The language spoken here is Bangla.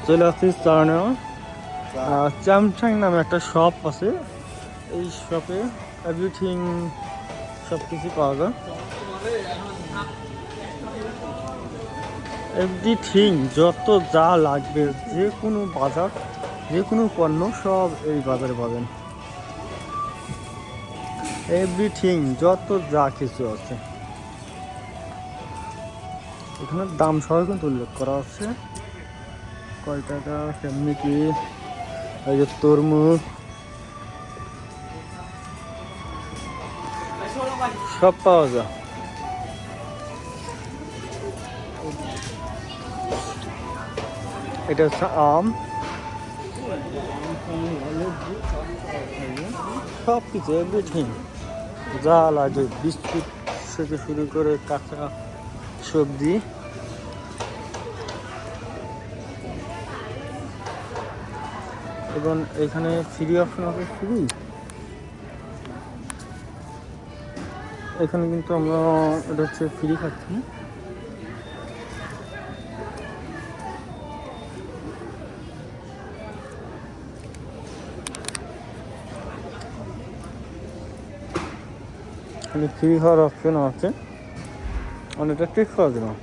চলে আসছি চালানো চ্যামচাং নামে একটা শপ আছে। এই শপে এভরিথিং সব কিছু পাওয়া যায়। এভরিথিং যত যা লাগবে, যে কোনো বাজার, যে কোনো পণ্য সব এই বাজারে পাবেন। এভরিথিং যত যা কিছু আছে এখানে দাম সহ কিন্তু উল্লেখ করা আছে, কয় টাকা কেমনি কি। এই যে তরমুজ সব পাওয়া যায়। এটা হচ্ছে আম, সব কিছু এভরিথিং যা লাগে, বিস্কুট থেকে শুরু করে কাঁচা সবজি। এবং এখানে ফ্রি অপশন আছে, ফ্রি। এখানে কিন্তু আমরা এটা হচ্ছে ফ্রি খাচ্ছি। এখানে ফ্রি খাওয়ার অপশন আছে, অনেকটা টেক খাওয়া যায় না।